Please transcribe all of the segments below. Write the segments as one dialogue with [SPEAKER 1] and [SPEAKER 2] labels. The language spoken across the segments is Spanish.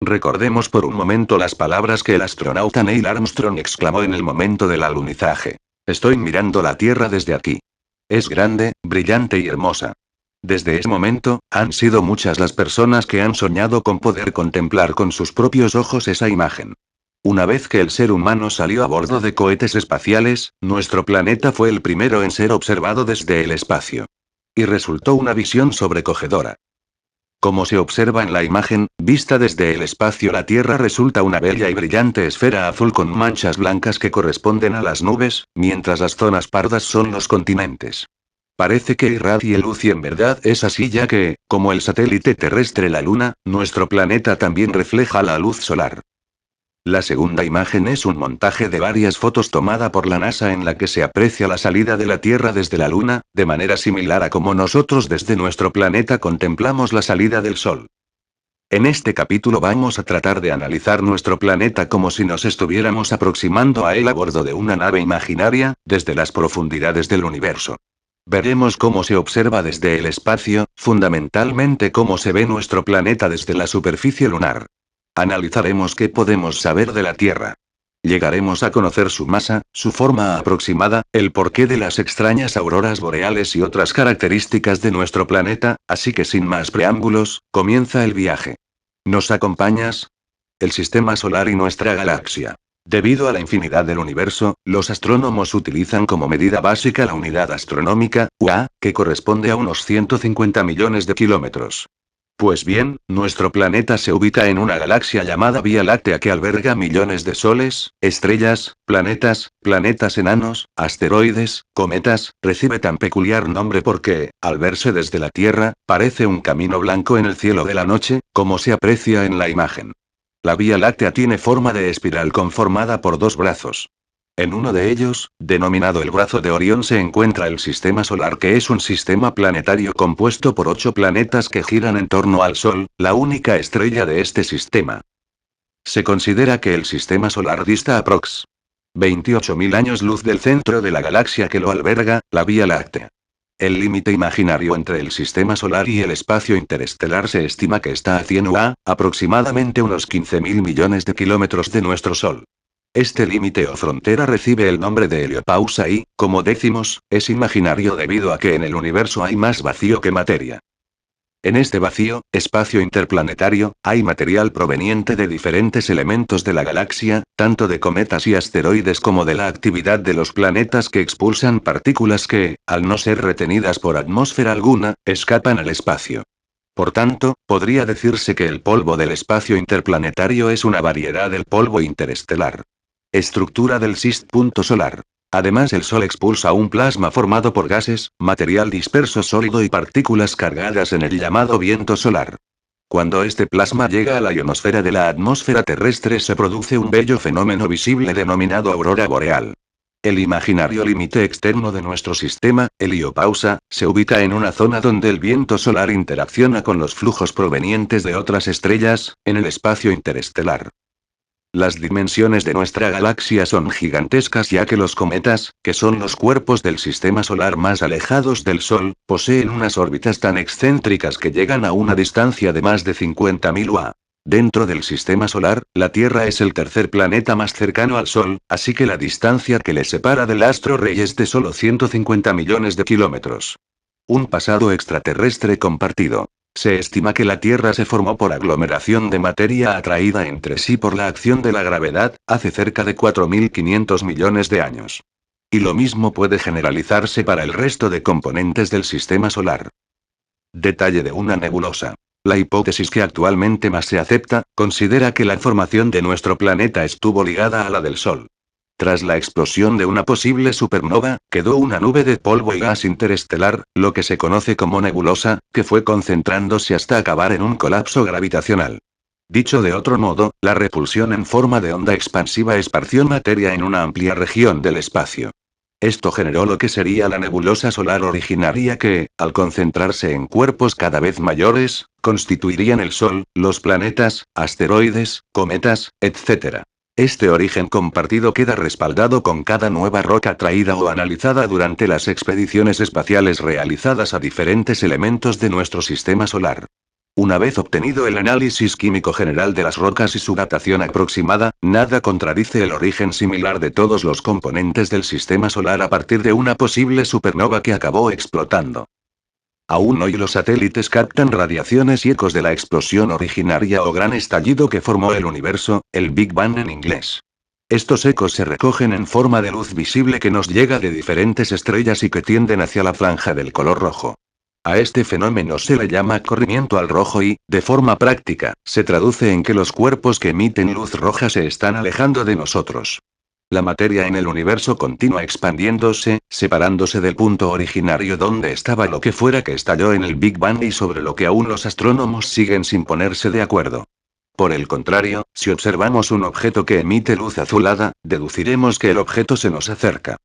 [SPEAKER 1] Recordemos por un momento las palabras que el astronauta Neil Armstrong exclamó en el momento del alunizaje. Estoy mirando la Tierra desde aquí. Es grande, brillante y hermosa. Desde ese momento, han sido muchas las personas que han soñado con poder contemplar con sus propios ojos esa imagen. Una vez que el ser humano salió a bordo de cohetes espaciales, nuestro planeta fue el primero en ser observado desde el espacio. Y resultó una visión sobrecogedora. Como se observa en la imagen, vista desde el espacio, la Tierra resulta una bella y brillante esfera azul con manchas blancas que corresponden a las nubes, mientras las zonas pardas son los continentes. Parece que irradia luz y en verdad es así, ya que, como el satélite terrestre la Luna, nuestro planeta también refleja la luz solar. La segunda imagen es un montaje de varias fotos tomada por la NASA en la que se aprecia la salida de la Tierra desde la Luna, de manera similar a como nosotros desde nuestro planeta contemplamos la salida del Sol. En este capítulo vamos a tratar de analizar nuestro planeta como si nos estuviéramos aproximando a él a bordo de una nave imaginaria, desde las profundidades del universo. Veremos cómo se observa desde el espacio, fundamentalmente cómo se ve nuestro planeta desde la superficie lunar. Analizaremos qué podemos saber de la Tierra. Llegaremos a conocer su masa, su forma aproximada, el porqué de las extrañas auroras boreales y otras características de nuestro planeta, así que sin más preámbulos, comienza el viaje. ¿Nos acompañas? El sistema solar y nuestra galaxia. Debido a la infinidad del universo, los astrónomos utilizan como medida básica la unidad astronómica, UA, que corresponde a unos 150 millones de kilómetros. Pues bien, nuestro planeta se ubica en una galaxia llamada Vía Láctea que alberga millones de soles, estrellas, planetas enanos, asteroides, cometas. Recibe tan peculiar nombre porque, al verse desde la Tierra, parece un camino blanco en el cielo de la noche, como se aprecia en la imagen. La Vía Láctea tiene forma de espiral conformada por dos brazos. En uno de ellos, denominado el brazo de Orión, se encuentra el sistema solar, que es un sistema planetario compuesto por 8 planetas que giran en torno al Sol, la única estrella de este sistema. Se considera que el sistema solar dista aprox. 28.000 años luz del centro de la galaxia que lo alberga, la Vía Láctea. El límite imaginario entre el sistema solar y el espacio interestelar se estima que está a 100 UA, aproximadamente unos 15.000 millones de kilómetros de nuestro Sol. Este límite o frontera recibe el nombre de heliopausa y, como decimos, es imaginario debido a que en el universo hay más vacío que materia. En este vacío, espacio interplanetario, hay material proveniente de diferentes elementos de la galaxia, tanto de cometas y asteroides como de la actividad de los planetas que expulsan partículas que, al no ser retenidas por atmósfera alguna, escapan al espacio. Por tanto, podría decirse que el polvo del espacio interplanetario es una variedad del polvo interestelar. Estructura del sistema solar. Además, el Sol expulsa un plasma formado por gases, material disperso sólido y partículas cargadas en el llamado viento solar. Cuando este plasma llega a la ionosfera de la atmósfera terrestre se produce un bello fenómeno visible denominado aurora boreal. El imaginario límite externo de nuestro sistema, heliopausa, se ubica en una zona donde el viento solar interacciona con los flujos provenientes de otras estrellas, en el espacio interestelar. Las dimensiones de nuestra galaxia son gigantescas, ya que los cometas, que son los cuerpos del sistema solar más alejados del Sol, poseen unas órbitas tan excéntricas que llegan a una distancia de más de 50.000 UA. Dentro del sistema solar, la Tierra es el tercer planeta más cercano al Sol, así que la distancia que le separa del astro rey es de solo 150 millones de kilómetros. Un pasado extraterrestre compartido. Se estima que la Tierra se formó por aglomeración de materia atraída entre sí por la acción de la gravedad, hace cerca de 4.500 millones de años. Y lo mismo puede generalizarse para el resto de componentes del sistema solar. Detalle de una nebulosa. La hipótesis que actualmente más se acepta, considera que la formación de nuestro planeta estuvo ligada a la del Sol. Tras la explosión de una posible supernova, quedó una nube de polvo y gas interestelar, lo que se conoce como nebulosa, que fue concentrándose hasta acabar en un colapso gravitacional. Dicho de otro modo, la repulsión en forma de onda expansiva esparció materia en una amplia región del espacio. Esto generó lo que sería la nebulosa solar originaria que, al concentrarse en cuerpos cada vez mayores, constituirían el Sol, los planetas, asteroides, cometas, etc. Este origen compartido queda respaldado con cada nueva roca traída o analizada durante las expediciones espaciales realizadas a diferentes elementos de nuestro sistema solar. Una vez obtenido el análisis químico general de las rocas y su datación aproximada, nada contradice el origen similar de todos los componentes del sistema solar a partir de una posible supernova que acabó explotando. Aún hoy los satélites captan radiaciones y ecos de la explosión originaria o gran estallido que formó el universo, el Big Bang en inglés. Estos ecos se recogen en forma de luz visible que nos llega de diferentes estrellas y que tienden hacia la franja del color rojo. A este fenómeno se le llama corrimiento al rojo y, de forma práctica, se traduce en que los cuerpos que emiten luz roja se están alejando de nosotros. La materia en el universo continúa expandiéndose, separándose del punto originario donde estaba lo que fuera que estalló en el Big Bang y sobre lo que aún los astrónomos siguen sin ponerse de acuerdo. Por el contrario, si observamos un objeto que emite luz azulada, deduciremos que el objeto se nos acerca.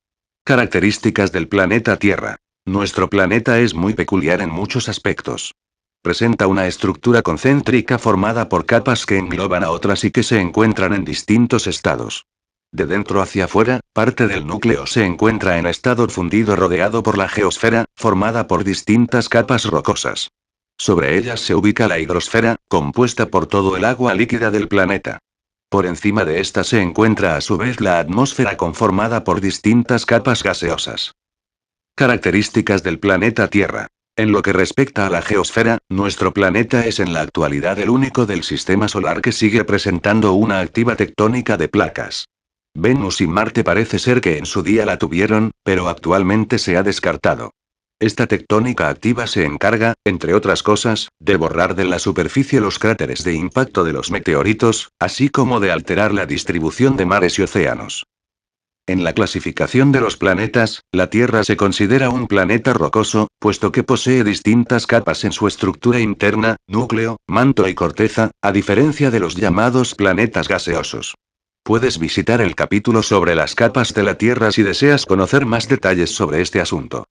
[SPEAKER 1] Características del planeta Tierra. Nuestro planeta es muy peculiar en muchos aspectos. Presenta una estructura concéntrica formada por capas que engloban a otras y que se encuentran en distintos estados. De dentro hacia afuera, parte del núcleo se encuentra en estado fundido rodeado por la geosfera, formada por distintas capas rocosas. Sobre ellas se ubica la hidrosfera, compuesta por todo el agua líquida del planeta. Por encima de esta se encuentra a su vez la atmósfera conformada por distintas capas gaseosas. Características del planeta Tierra. En lo que respecta a la geosfera, nuestro planeta es en la actualidad el único del sistema solar que sigue presentando una activa tectónica de placas. Venus y Marte parece ser que en su día la tuvieron, pero actualmente se ha descartado. Esta tectónica activa se encarga, entre otras cosas, de borrar de la superficie los cráteres de impacto de los meteoritos, así como de alterar la distribución de mares y océanos. En la clasificación de los planetas, la Tierra se considera un planeta rocoso, puesto que posee distintas capas en su estructura interna, núcleo, manto y corteza, a diferencia de los llamados planetas gaseosos. Puedes visitar el capítulo sobre las capas de la Tierra si deseas conocer más detalles sobre este asunto.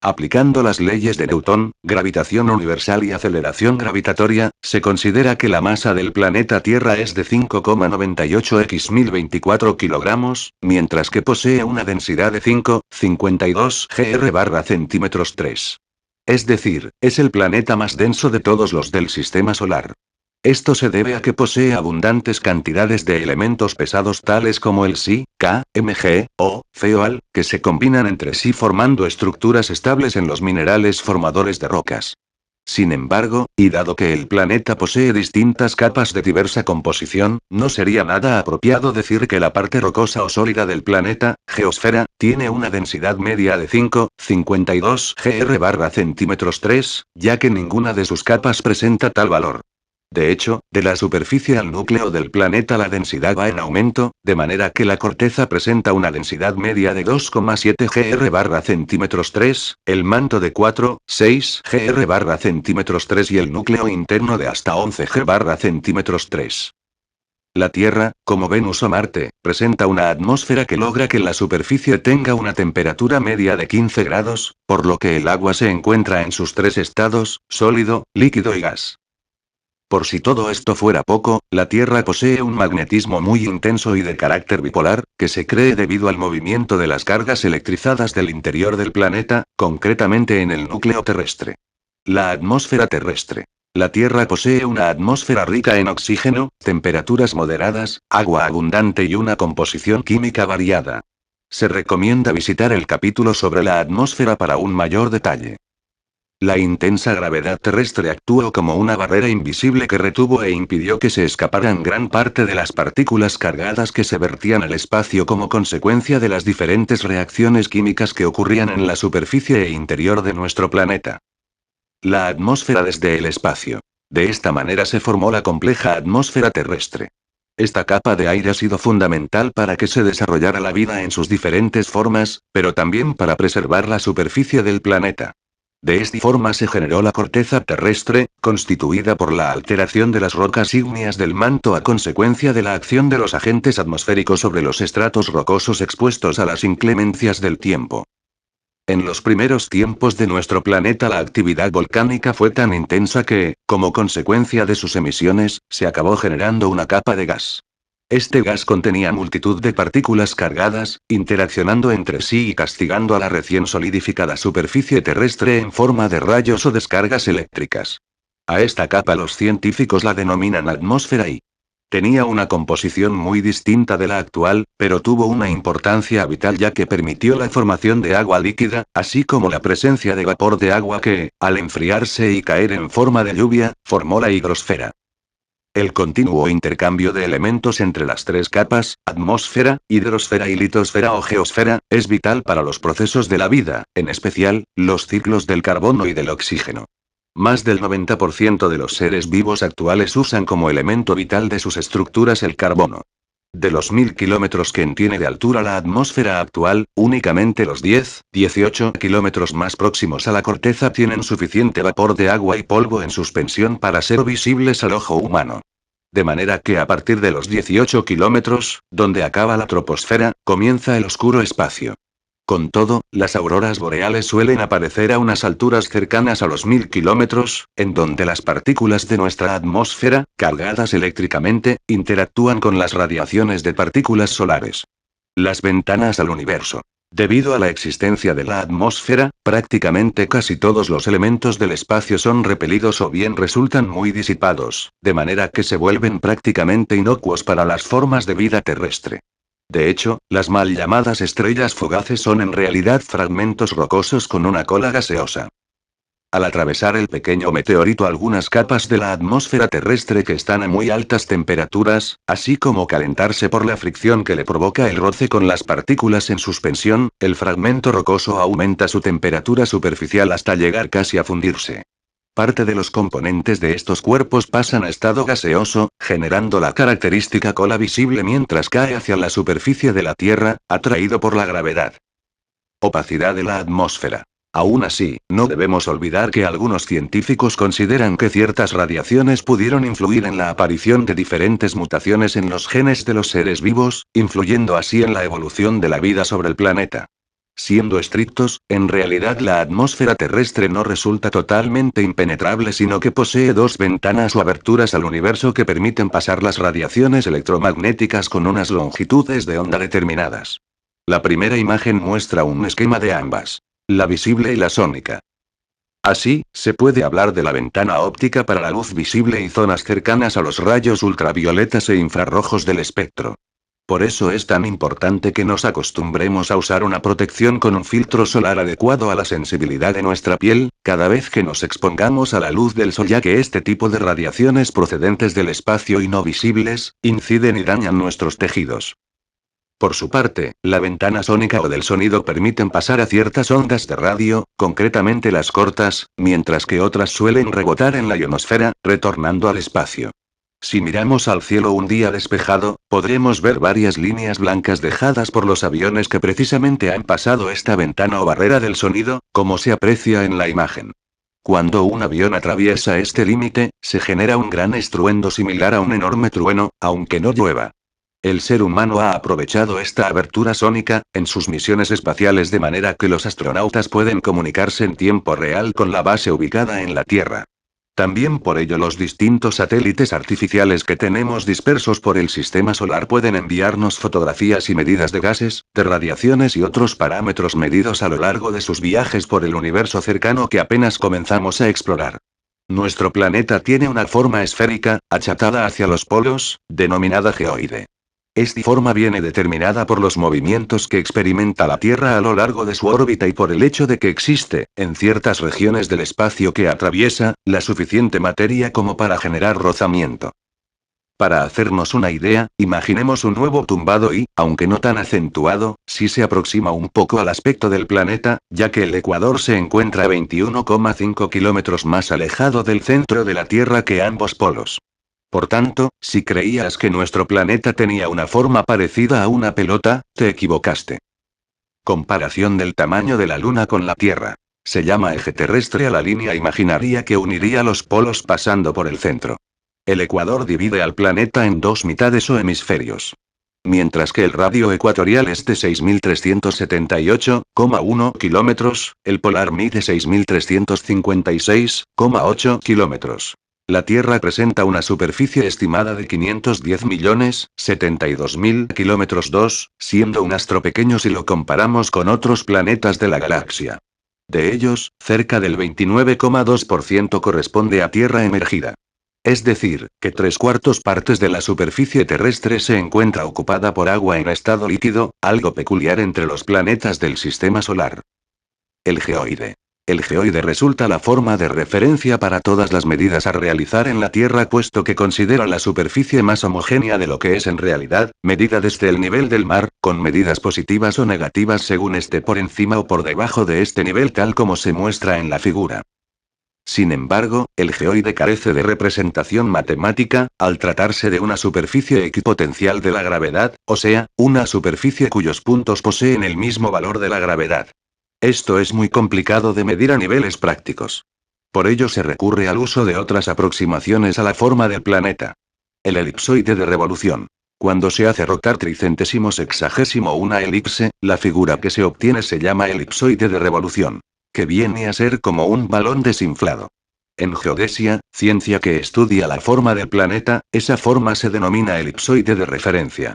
[SPEAKER 1] Aplicando las leyes de Newton, gravitación universal y aceleración gravitatoria, se considera que la masa del planeta Tierra es de 5,98 x 1024 kilogramos, mientras que posee una densidad de 5,52 gr/cm3. Es decir, es el planeta más denso de todos los del sistema solar. Esto se debe a que posee abundantes cantidades de elementos pesados tales como el Si, K, Mg, O, Feol, que se combinan entre sí formando estructuras estables en los minerales formadores de rocas. Sin embargo, y dado que el planeta posee distintas capas de diversa composición, no sería nada apropiado decir que la parte rocosa o sólida del planeta, geosfera, tiene una densidad media de 5,52 gr/cm3, ya que ninguna de sus capas presenta tal valor. De hecho, de la superficie al núcleo del planeta la densidad va en aumento, de manera que la corteza presenta una densidad media de 2,7 gr/cm3, el manto de 4,6 gr/cm3 y el núcleo interno de hasta 11 gr/cm3. La Tierra, como Venus o Marte, presenta una atmósfera que logra que la superficie tenga una temperatura media de 15 grados, por lo que el agua se encuentra en sus tres estados, sólido, líquido y gas. Por si todo esto fuera poco, la Tierra posee un magnetismo muy intenso y de carácter bipolar, que se cree debido al movimiento de las cargas electrizadas del interior del planeta, concretamente en el núcleo terrestre. La atmósfera terrestre. La Tierra posee una atmósfera rica en oxígeno, temperaturas moderadas, agua abundante y una composición química variada. Se recomienda visitar el capítulo sobre la atmósfera para un mayor detalle. La intensa gravedad terrestre actuó como una barrera invisible que retuvo e impidió que se escaparan gran parte de las partículas cargadas que se vertían al espacio como consecuencia de las diferentes reacciones químicas que ocurrían en la superficie e interior de nuestro planeta. La atmósfera desde el espacio. De esta manera se formó la compleja atmósfera terrestre. Esta capa de aire ha sido fundamental para que se desarrollara la vida en sus diferentes formas, pero también para preservar la superficie del planeta. De esta forma se generó la corteza terrestre, constituida por la alteración de las rocas ígneas del manto a consecuencia de la acción de los agentes atmosféricos sobre los estratos rocosos expuestos a las inclemencias del tiempo. En los primeros tiempos de nuestro planeta la actividad volcánica fue tan intensa que, como consecuencia de sus emisiones, se acabó generando una capa de gas. Este gas contenía multitud de partículas cargadas, interaccionando entre sí y castigando a la recién solidificada superficie terrestre en forma de rayos o descargas eléctricas. A esta capa los científicos la denominan atmósfera y tenía una composición muy distinta de la actual, pero tuvo una importancia vital ya que permitió la formación de agua líquida, así como la presencia de vapor de agua que, al enfriarse y caer en forma de lluvia, formó la hidrosfera. El continuo intercambio de elementos entre las tres capas, atmósfera, hidrosfera y litosfera o geosfera, es vital para los procesos de la vida, en especial, los ciclos del carbono y del oxígeno. Más del 90% de los seres vivos actuales usan como elemento vital de sus estructuras el carbono. De los 1000 kilómetros que tiene de altura la atmósfera actual, únicamente los 10-18 kilómetros más próximos a la corteza tienen suficiente vapor de agua y polvo en suspensión para ser visibles al ojo humano. De manera que a partir de los 18 kilómetros, donde acaba la troposfera, comienza el oscuro espacio. Con todo, las auroras boreales suelen aparecer a unas alturas cercanas a los 1000 kilómetros, en donde las partículas de nuestra atmósfera, cargadas eléctricamente, interactúan con las radiaciones de partículas solares. Las ventanas al universo. Debido a la existencia de la atmósfera, prácticamente casi todos los elementos del espacio son repelidos o bien resultan muy disipados, de manera que se vuelven prácticamente inocuos para las formas de vida terrestre. De hecho, las mal llamadas estrellas fugaces son en realidad fragmentos rocosos con una cola gaseosa. Al atravesar el pequeño meteorito algunas capas de la atmósfera terrestre que están a muy altas temperaturas, así como calentarse por la fricción que le provoca el roce con las partículas en suspensión, el fragmento rocoso aumenta su temperatura superficial hasta llegar casi a fundirse. Parte de los componentes de estos cuerpos pasan a estado gaseoso, generando la característica cola visible mientras cae hacia la superficie de la Tierra, atraído por la gravedad. Opacidad de la atmósfera. Aún así, no debemos olvidar que algunos científicos consideran que ciertas radiaciones pudieron influir en la aparición de diferentes mutaciones en los genes de los seres vivos, influyendo así en la evolución de la vida sobre el planeta. Siendo estrictos, en realidad la atmósfera terrestre no resulta totalmente impenetrable sino que posee dos ventanas o aberturas al universo que permiten pasar las radiaciones electromagnéticas con unas longitudes de onda determinadas. La primera imagen muestra un esquema de ambas. La visible y la sónica. Así, se puede hablar de la ventana óptica para la luz visible y zonas cercanas a los rayos ultravioletas e infrarrojos del espectro. Por eso es tan importante que nos acostumbremos a usar una protección con un filtro solar adecuado a la sensibilidad de nuestra piel, cada vez que nos expongamos a la luz del sol ya que este tipo de radiaciones procedentes del espacio y no visibles, inciden y dañan nuestros tejidos. Por su parte, la ventana sónica o del sonido permiten pasar a ciertas ondas de radio, concretamente las cortas, mientras que otras suelen rebotar en la ionosfera, retornando al espacio. Si miramos al cielo un día despejado, podremos ver varias líneas blancas dejadas por los aviones que precisamente han pasado esta ventana o barrera del sonido, como se aprecia en la imagen. Cuando un avión atraviesa este límite, se genera un gran estruendo similar a un enorme trueno, aunque no llueva. El ser humano ha aprovechado esta abertura sónica, en sus misiones espaciales de manera que los astronautas pueden comunicarse en tiempo real con la base ubicada en la Tierra. También por ello los distintos satélites artificiales que tenemos dispersos por el sistema solar pueden enviarnos fotografías y medidas de gases, de radiaciones y otros parámetros medidos a lo largo de sus viajes por el universo cercano que apenas comenzamos a explorar. Nuestro planeta tiene una forma esférica, achatada hacia los polos, denominada geoide. Esta forma viene determinada por los movimientos que experimenta la Tierra a lo largo de su órbita y por el hecho de que existe, en ciertas regiones del espacio que atraviesa, la suficiente materia como para generar rozamiento. Para hacernos una idea, imaginemos un huevo tumbado y, aunque no tan acentuado, sí se aproxima un poco al aspecto del planeta, ya que el ecuador se encuentra a 21,5 kilómetros más alejado del centro de la Tierra que ambos polos. Por tanto, si creías que nuestro planeta tenía una forma parecida a una pelota, te equivocaste. Comparación del tamaño de la Luna con la Tierra. Se llama eje terrestre a la línea imaginaria que uniría los polos pasando por el centro. El ecuador divide al planeta en dos mitades o hemisferios. Mientras que el radio ecuatorial es de 6.378,1 kilómetros, el polar mide 6.356,8 kilómetros. La Tierra presenta una superficie estimada de 510.072.000 kilómetros 2, siendo un astro pequeño si lo comparamos con otros planetas de la galaxia. De ellos, cerca del 29,2% corresponde a tierra emergida. Es decir, que 3/4 partes de la superficie terrestre se encuentra ocupada por agua en estado líquido, algo peculiar entre los planetas del sistema solar. El geoide. El geoide resulta la forma de referencia para todas las medidas a realizar en la Tierra, puesto que considera la superficie más homogénea de lo que es en realidad, medida desde el nivel del mar, con medidas positivas o negativas según esté por encima o por debajo de este nivel, tal como se muestra en la figura. Sin embargo, el geoide carece de representación matemática, al tratarse de una superficie equipotencial de la gravedad, o sea, una superficie cuyos puntos poseen el mismo valor de la gravedad. Esto es muy complicado de medir a niveles prácticos. Por ello se recurre al uso de otras aproximaciones a la forma del planeta. El elipsoide de revolución. Cuando se hace rotar tricentésimo sexagésimo una elipse, la figura que se obtiene se llama elipsoide de revolución, que viene a ser como un balón desinflado. En geodesia, ciencia que estudia la forma del planeta, esa forma se denomina elipsoide de referencia.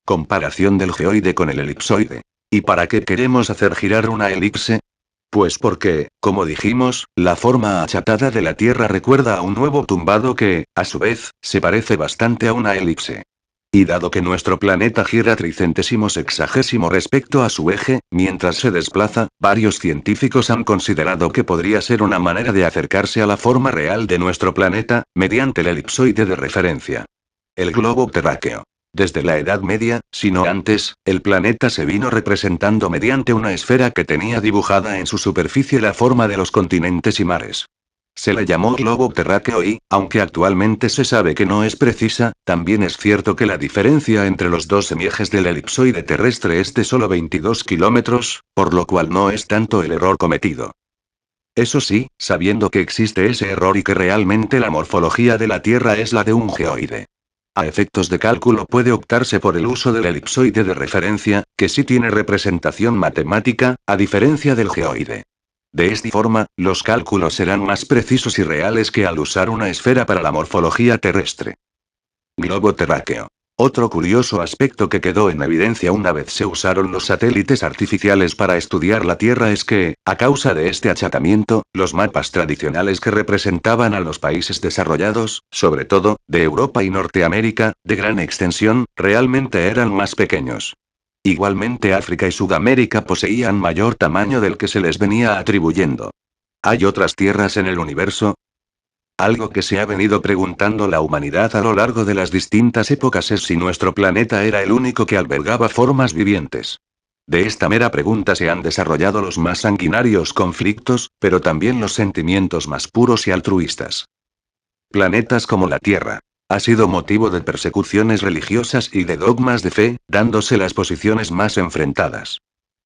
[SPEAKER 1] Comparación del geoide con el elipsoide. ¿Y para qué queremos hacer girar una elipse? Pues porque, como dijimos, la forma achatada de la Tierra recuerda a un huevo tumbado que, a su vez, se parece bastante a una elipse. Y dado que nuestro planeta gira tricentésimo sexagésimo respecto a su eje, mientras se desplaza, varios científicos han considerado que podría ser una manera de acercarse a la forma real de nuestro planeta, mediante el elipsoide de referencia. El globo terráqueo. Desde la Edad Media, si no antes, el planeta se vino representando mediante una esfera que tenía dibujada en su superficie la forma de los continentes y mares. Se le llamó globo terráqueo y, aunque actualmente se sabe que no es precisa, también es cierto que la diferencia entre los dos semiejes del elipsoide terrestre es de solo 22 kilómetros, por lo cual no es tanto el error cometido. Eso sí, sabiendo que existe ese error y que realmente la morfología de la Tierra es la de un geoide. A efectos de cálculo puede optarse por el uso del elipsoide de referencia, que sí tiene representación matemática, a diferencia del geoide. De esta forma, los cálculos serán más precisos y reales que al usar una esfera para la morfología terrestre. Globo terráqueo. Otro curioso aspecto que quedó en evidencia una vez se usaron los satélites artificiales para estudiar la Tierra es que, a causa de este achatamiento, los mapas tradicionales que representaban a los países desarrollados, sobre todo, de Europa y Norteamérica, de gran extensión, realmente eran más pequeños. Igualmente África y Sudamérica poseían mayor tamaño del que se les venía atribuyendo. ¿Hay otras tierras en el universo? Algo que se ha venido preguntando la humanidad a lo largo de las distintas épocas es si nuestro planeta era el único que albergaba formas vivientes. De esta mera pregunta se han desarrollado los más sanguinarios conflictos, pero también los sentimientos más puros y altruistas. Planetas como la Tierra. Ha sido motivo de persecuciones religiosas y de dogmas de fe, dándose las posiciones más enfrentadas.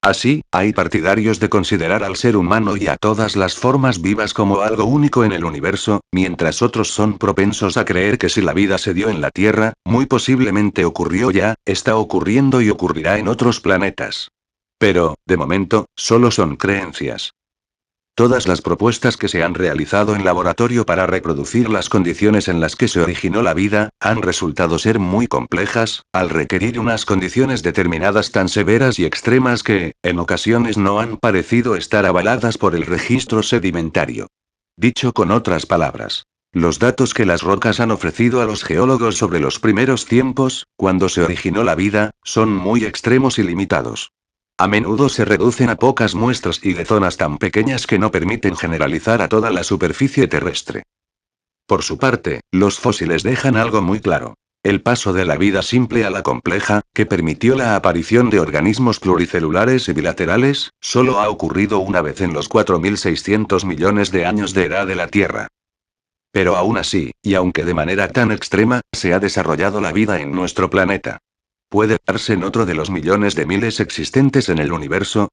[SPEAKER 1] Así, hay partidarios de considerar al ser humano y a todas las formas vivas como algo único en el universo, mientras otros son propensos a creer que si la vida se dio en la Tierra, muy posiblemente ocurrió ya, está ocurriendo y ocurrirá en otros planetas. Pero, de momento, solo son creencias. Todas las propuestas que se han realizado en laboratorio para reproducir las condiciones en las que se originó la vida, han resultado ser muy complejas, al requerir unas condiciones determinadas tan severas y extremas que, en ocasiones no han parecido estar avaladas por el registro sedimentario. Dicho con otras palabras, los datos que las rocas han ofrecido a los geólogos sobre los primeros tiempos, cuando se originó la vida, son muy extremos y limitados. A menudo se reducen a pocas muestras y de zonas tan pequeñas que no permiten generalizar a toda la superficie terrestre. Por su parte, los fósiles dejan algo muy claro. El paso de la vida simple a la compleja, que permitió la aparición de organismos pluricelulares y bilaterales, solo ha ocurrido una vez en los 4.600 millones de años de edad de la Tierra. Pero aún así, y aunque de manera tan extrema, se ha desarrollado la vida en nuestro planeta. ¿Puede darse en otro de los millones de miles existentes en el universo?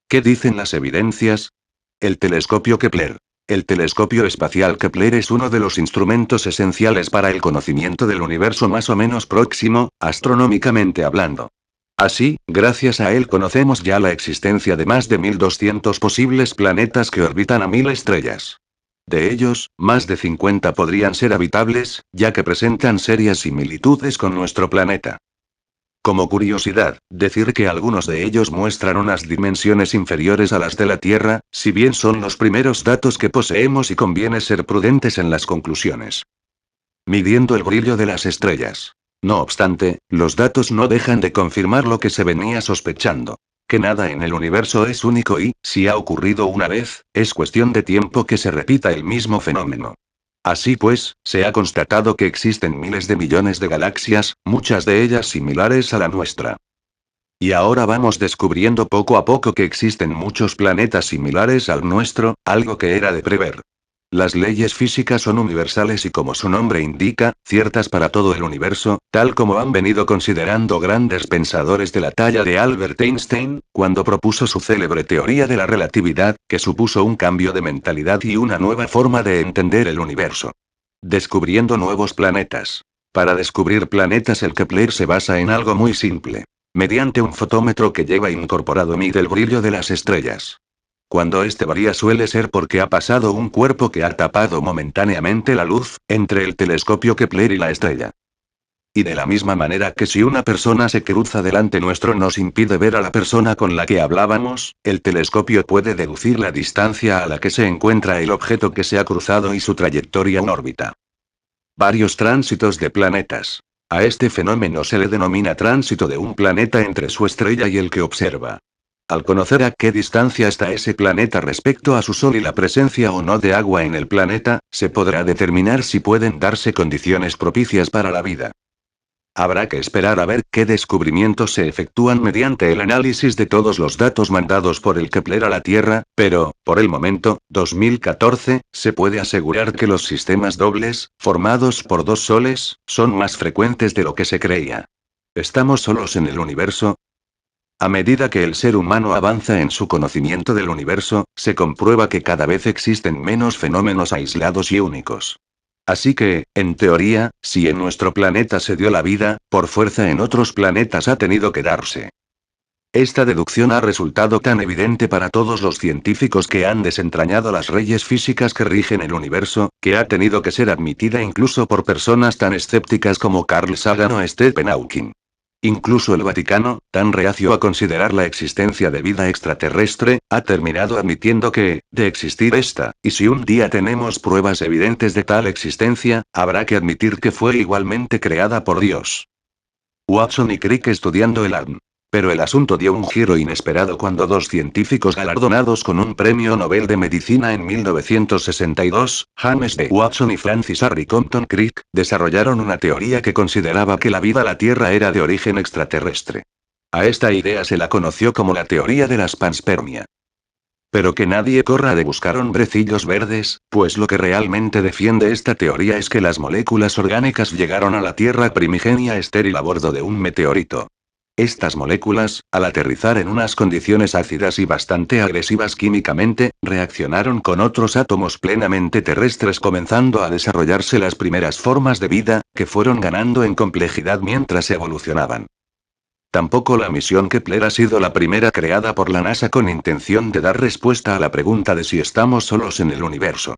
[SPEAKER 1] ¿Qué dicen las evidencias? El telescopio Kepler. El telescopio espacial Kepler es uno de los instrumentos esenciales para el conocimiento del universo más o menos próximo, astronómicamente hablando. Así, gracias a él conocemos ya la existencia de más de 1.200 posibles planetas que orbitan a 1.000 estrellas. De ellos, más de 50 podrían ser habitables, ya que presentan serias similitudes con nuestro planeta. Como curiosidad, decir que algunos de ellos muestran unas dimensiones inferiores a las de la Tierra, si bien son los primeros datos que poseemos y conviene ser prudentes en las conclusiones. Midiendo el brillo de las estrellas. No obstante, los datos no dejan de confirmar lo que se venía sospechando. Que nada en el universo es único y, si ha ocurrido una vez, es cuestión de tiempo que se repita el mismo fenómeno. Así pues, se ha constatado que existen miles de millones de galaxias, muchas de ellas similares a la nuestra. Y ahora vamos descubriendo poco a poco que existen muchos planetas similares al nuestro, algo que era de prever. Las leyes físicas son universales y como su nombre indica, ciertas para todo el universo, tal como han venido considerando grandes pensadores de la talla de Albert Einstein, cuando propuso su célebre teoría de la relatividad, que supuso un cambio de mentalidad y una nueva forma de entender el universo. Descubriendo nuevos planetas. Para descubrir planetas el Kepler se basa en algo muy simple. Mediante un fotómetro que lleva incorporado mide el brillo de las estrellas. Cuando este varía suele ser porque ha pasado un cuerpo que ha tapado momentáneamente la luz, entre el telescopio Kepler y la estrella. Y de la misma manera que si una persona se cruza delante nuestro nos impide ver a la persona con la que hablábamos, el telescopio puede deducir la distancia a la que se encuentra el objeto que se ha cruzado y su trayectoria en órbita. Varios tránsitos de planetas. A este fenómeno se le denomina tránsito de un planeta entre su estrella y el que observa. Al conocer a qué distancia está ese planeta respecto a su Sol y la presencia o no de agua en el planeta, se podrá determinar si pueden darse condiciones propicias para la vida. Habrá que esperar a ver qué descubrimientos se efectúan mediante el análisis de todos los datos mandados por el Kepler a la Tierra, pero, por el momento, 2014, se puede asegurar que los sistemas dobles, formados por dos soles, son más frecuentes de lo que se creía. ¿Estamos solos en el universo? A medida que el ser humano avanza en su conocimiento del universo, se comprueba que cada vez existen menos fenómenos aislados y únicos. Así que, en teoría, si en nuestro planeta se dio la vida, por fuerza en otros planetas ha tenido que darse. Esta deducción ha resultado tan evidente para todos los científicos que han desentrañado las leyes físicas que rigen el universo, que ha tenido que ser admitida incluso por personas tan escépticas como Carl Sagan o Stephen Hawking. Incluso el Vaticano, tan reacio a considerar la existencia de vida extraterrestre, ha terminado admitiendo que, de existir esta, y si un día tenemos pruebas evidentes de tal existencia, habrá que admitir que fue igualmente creada por Dios. Watson y Crick estudiando el ARN. Pero el asunto dio un giro inesperado cuando dos científicos galardonados con un premio Nobel de Medicina en 1962, James D. Watson y Francis Harry Compton Crick, desarrollaron una teoría que consideraba que la vida en la Tierra era de origen extraterrestre. A esta idea se la conoció como la teoría de la panspermia. Pero que nadie corra de buscar hombrecillos verdes, pues lo que realmente defiende esta teoría es que las moléculas orgánicas llegaron a la Tierra primigenia estéril a bordo de un meteorito. Estas moléculas, al aterrizar en unas condiciones ácidas y bastante agresivas químicamente, reaccionaron con otros átomos plenamente terrestres comenzando a desarrollarse las primeras formas de vida, que fueron ganando en complejidad mientras evolucionaban. Tampoco la misión Kepler ha sido la primera creada por la NASA con intención de dar respuesta a la pregunta de si estamos solos en el universo.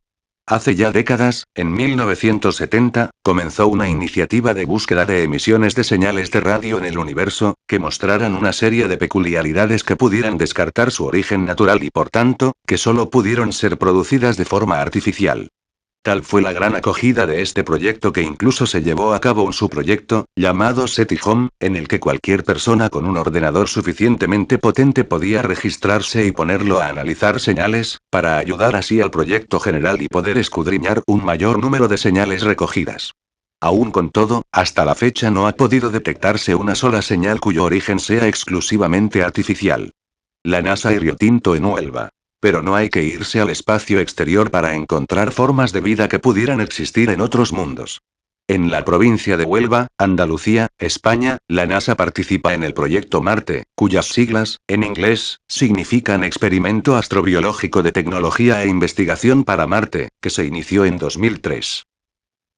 [SPEAKER 1] Hace ya décadas, en 1970, comenzó una iniciativa de búsqueda de emisiones de señales de radio en el universo, que mostraran una serie de peculiaridades que pudieran descartar su origen natural y por tanto, que solo pudieron ser producidas de forma artificial. Tal fue la gran acogida de este proyecto que incluso se llevó a cabo un subproyecto, llamado SETI Home, en el que cualquier persona con un ordenador suficientemente potente podía registrarse y ponerlo a analizar señales, para ayudar así al proyecto general y poder escudriñar un mayor número de señales recogidas. Aún con todo, hasta la fecha no ha podido detectarse una sola señal cuyo origen sea exclusivamente artificial. La NASA y Rio Tinto en Huelva. Pero no hay que irse al espacio exterior para encontrar formas de vida que pudieran existir en otros mundos. En la provincia de Huelva, Andalucía, España, la NASA participa en el proyecto Marte, cuyas siglas, en inglés, significan Experimento Astrobiológico de Tecnología e Investigación para Marte, que se inició en 2003.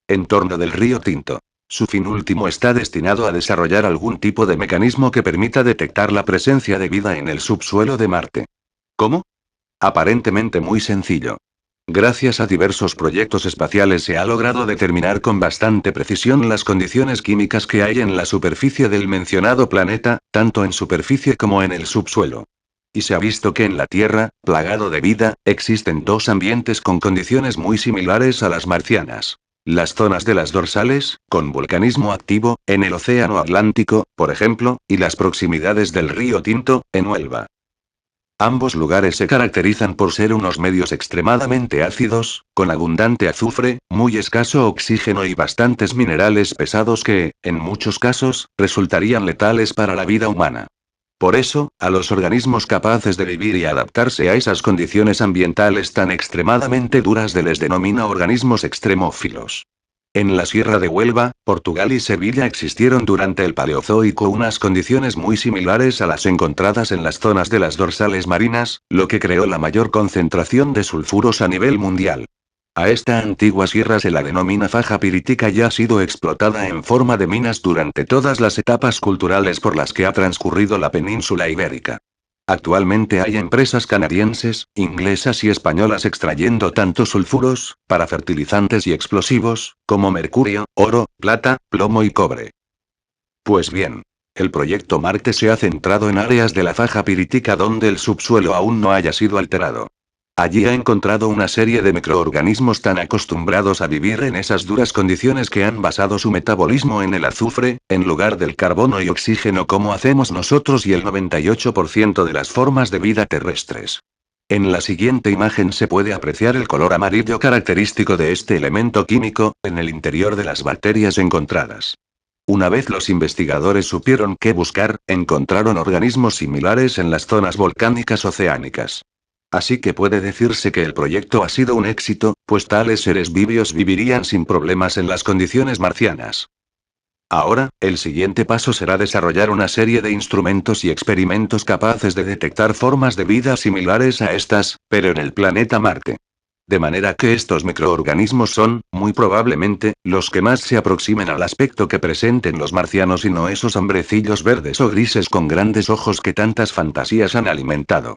[SPEAKER 1] Entorno del Río Tinto. Su fin último está destinado a desarrollar algún tipo de mecanismo que permita detectar la presencia de vida en el subsuelo de Marte. ¿Cómo? Aparentemente muy sencillo. Gracias a diversos proyectos espaciales se ha logrado determinar con bastante precisión las condiciones químicas que hay en la superficie del mencionado planeta, tanto en superficie como en el subsuelo. Y se ha visto que en la Tierra, plagado de vida, existen dos ambientes con condiciones muy similares a las marcianas. Las zonas de las dorsales, con volcanismo activo, en el Océano Atlántico, por ejemplo, y las proximidades del río Tinto, en Huelva. Ambos lugares se caracterizan por ser unos medios extremadamente ácidos, con abundante azufre, muy escaso oxígeno y bastantes minerales pesados que, en muchos casos, resultarían letales para la vida humana. Por eso, a los organismos capaces de vivir y adaptarse a esas condiciones ambientales tan extremadamente duras se les denomina organismos extremófilos. En la Sierra de Huelva, Portugal y Sevilla existieron durante el Paleozoico unas condiciones muy similares a las encontradas en las zonas de las dorsales marinas, lo que creó la mayor concentración de sulfuros a nivel mundial. A esta antigua sierra se la denomina faja pirítica y ha sido explotada en forma de minas durante todas las etapas culturales por las que ha transcurrido la península ibérica. Actualmente hay empresas canadienses, inglesas y españolas extrayendo tanto sulfuros, para fertilizantes y explosivos, como mercurio, oro, plata, plomo y cobre. Pues bien, el proyecto Marte se ha centrado en áreas de la faja pirítica donde el subsuelo aún no haya sido alterado. Allí ha encontrado una serie de microorganismos tan acostumbrados a vivir en esas duras condiciones que han basado su metabolismo en el azufre, en lugar del carbono y oxígeno como hacemos nosotros y el 98% de las formas de vida terrestres. En la siguiente imagen se puede apreciar el color amarillo característico de este elemento químico, en el interior de las bacterias encontradas. Una vez los investigadores supieron qué buscar, encontraron organismos similares en las zonas volcánicas oceánicas. Así que puede decirse que el proyecto ha sido un éxito, pues tales seres vivos vivirían sin problemas en las condiciones marcianas. Ahora, el siguiente paso será desarrollar una serie de instrumentos y experimentos capaces de detectar formas de vida similares a estas, pero en el planeta Marte. De manera que estos microorganismos son, muy probablemente, los que más se aproximen al aspecto que presenten los marcianos y no esos hombrecillos verdes o grises con grandes ojos que tantas fantasías han alimentado.